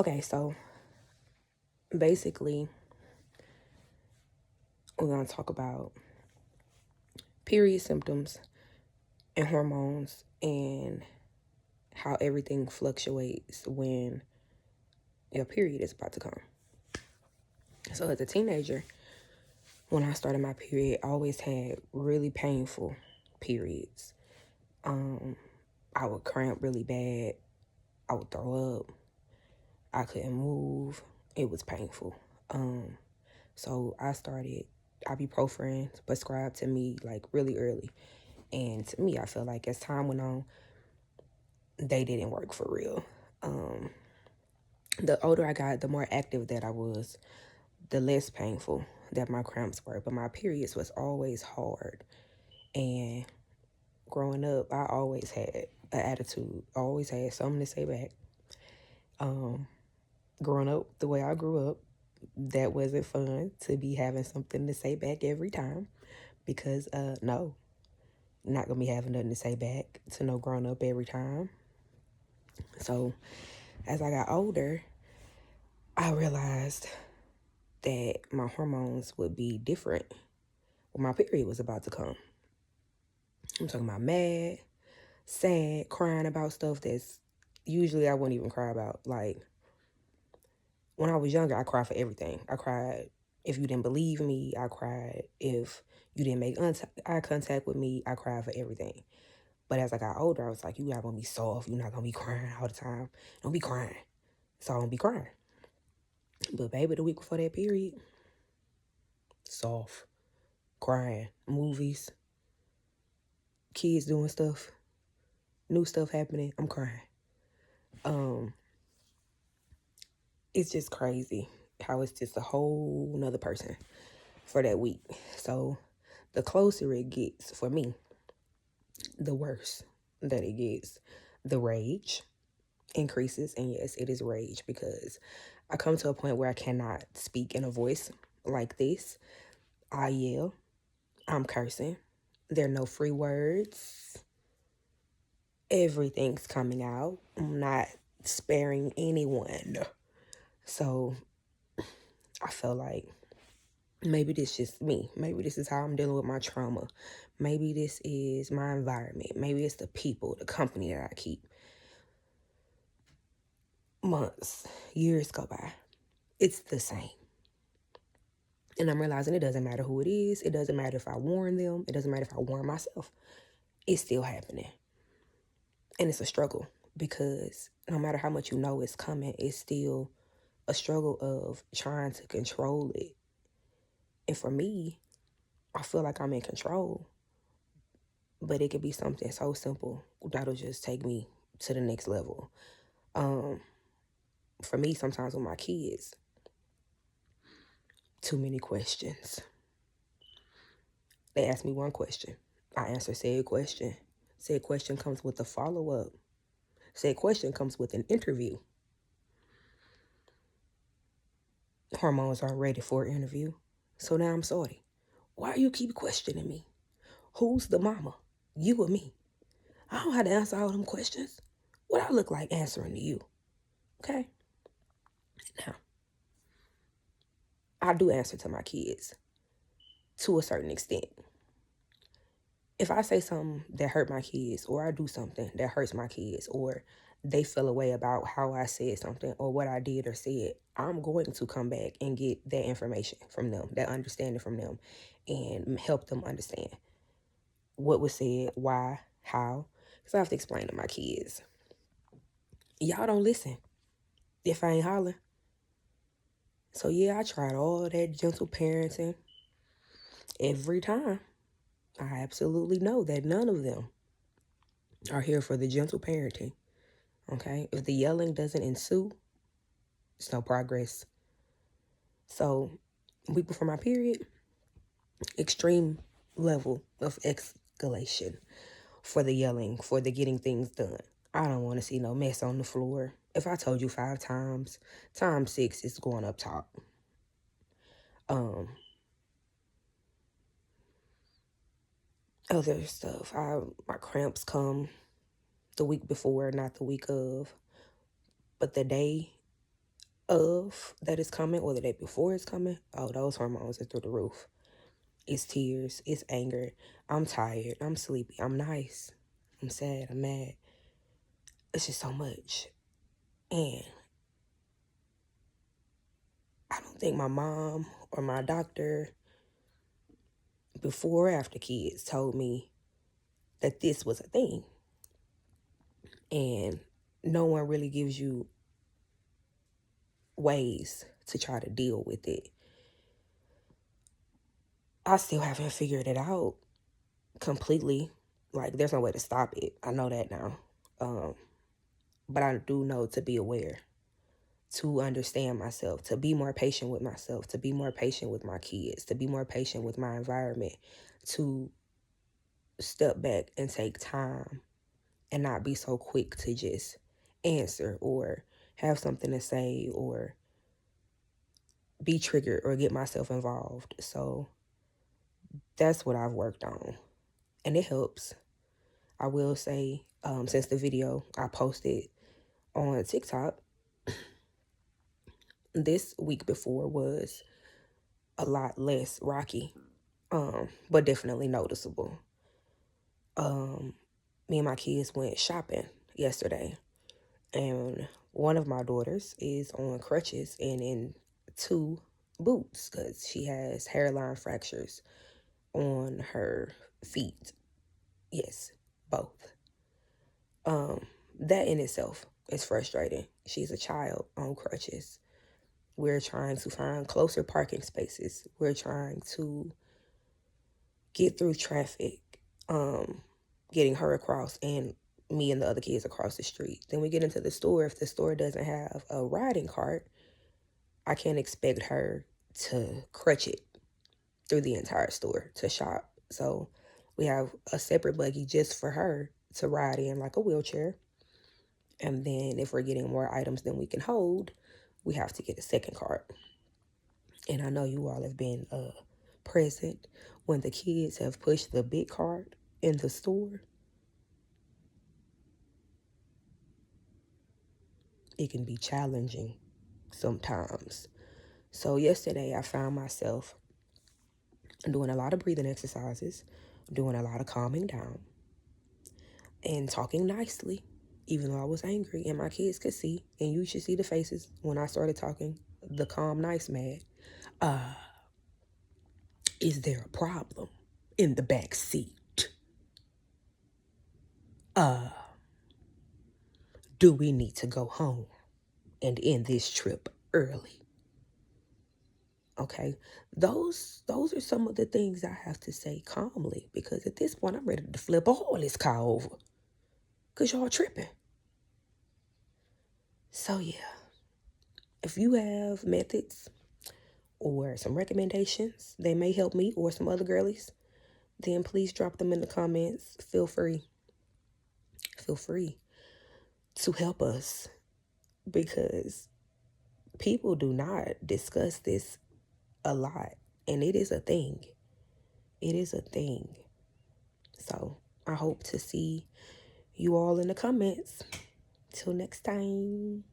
Okay, so basically, we're going to talk about period symptoms and hormones and how everything fluctuates when your period is about to come. So, as a teenager, when I started my period, I always had really painful periods. I would cramp really bad. I would throw up. I couldn't move. It was painful. So I started ibuprofen prescribed to me like really early. And to me, I feel like as time went on, they didn't work for real. The older I got, the more active that I was, the less painful that my cramps were. But my periods was always hard. And growing up, I always had an attitude. I always had something to say back. Growing up the way I grew up, that wasn't fun to be having something to say back every time. Because, no, not going to be having nothing to say back to no grown up every time. So, as I got older, I realized that my hormones would be different when my period was about to come. I'm talking about mad, sad, crying about stuff that's usually I wouldn't even cry about. Like, when I was younger, I cried for everything. I cried if you didn't believe me. I cried if you didn't make eye contact with me. I cried for everything. But as I got older, I was like, you're not going to be soft. You're not going to be crying all the time. Don't be crying. So I don't be crying. But baby, the week before that period, soft, crying, movies, kids doing stuff, new stuff happening, I'm crying. It's just crazy how it's just a whole nother person for that week. So the closer it gets for me, the worse that it gets. The rage increases, and yes, it is rage because I come to a point where I cannot speak in a voice like this. I yell, I'm cursing, there are no free words, everything's coming out. I'm not sparing anyone. So I feel like maybe this is just me. Maybe this is how I'm dealing with my trauma. Maybe this is my environment. Maybe it's the people, the company that I keep. Months, years go by. It's the same. And I'm realizing it doesn't matter who it is. It doesn't matter if I warn them. It doesn't matter if I warn myself. It's still happening. And it's a struggle because no matter how much you know it's coming, it's still a struggle of trying to control it. And for me, I feel like I'm in control. But it could be something so simple that'll just take me to the next level. For me, sometimes with my kids, too many questions. They ask me one question. I answer said question. Said question comes with a follow-up. Said question comes with an interview. Hormones aren't ready for an interview. So now I'm sorry. Why you keep questioning me? Who's the mama? You or me? I don't have to answer all them questions. What I look like answering to you? Okay? Now, I do answer to my kids to a certain extent. If I say something that hurt my kids, or I do something that hurts my kids, or they feel a way about how I said something or what I did or said, I'm going to come back and get that information from them, that understanding from them, and help them understand what was said, why, how. Because I have to explain to my kids. Y'all don't listen if I ain't hollering. So yeah, I tried all that gentle parenting every time. I absolutely know that none of them are here for the gentle parenting. Okay? If the yelling doesn't ensue, it's no progress. So, week before my period, extreme level of escalation for the yelling, for the getting things done. I don't want to see no mess on the floor. If I told you 5 times, times 6 is going up top. Other stuff. My cramps come the week before, not the week of. But the day of that is coming or the day before it's coming, oh, those hormones are through the roof. It's tears, it's anger. I'm tired, I'm sleepy, I'm nice, I'm sad, I'm mad. It's just so much. And I don't think my mom or my doctor before or after kids told me that this was a thing. And no one really gives you ways to try to deal with it. I still haven't figured it out completely. Like, there's no way to stop it. I know that now. But I do know to be aware, to understand myself, to be more patient with myself, to be more patient with my kids, to be more patient with my environment, to step back and take time and not be so quick to just answer or have something to say or be triggered or get myself involved. So that's what I've worked on, and it helps. I will say, since the video I posted on TikTok this week before was a lot less rocky, but definitely noticeable. Me and my kids went shopping yesterday, and one of my daughters is on crutches and in 2 boots because she has hairline fractures on her feet. Yes, both. That in itself is frustrating. She's a child on crutches. We're trying to find closer parking spaces. We're trying to get through traffic, getting her across and me and the other kids across the street. Then we get into the store. If the store doesn't have a riding cart, I can't expect her to crutch it through the entire store to shop. So we have a separate buggy just for her to ride in, like a wheelchair. And then if we're getting more items than we can hold, we have to get a second cart. And I know you all have been present when the kids have pushed the big cart in the store. It can be challenging sometimes. So yesterday I found myself doing a lot of breathing exercises, doing a lot of calming down, and talking nicely, even though I was angry and my kids could see, and you should see the faces when I started talking the calm, nice mad. Is there a problem in the back seat? Do we need to go home and end this trip early? Okay, those are some of the things I have to say calmly, because at this point I'm ready to flip all this car over because y'all tripping. So yeah, if you have methods or some recommendations that may help me or some other girlies, then please drop them in the comments. Feel free to help us, because people do not discuss this a lot, and it is a thing. It is a thing. So I hope to see you all in the comments. Till next time.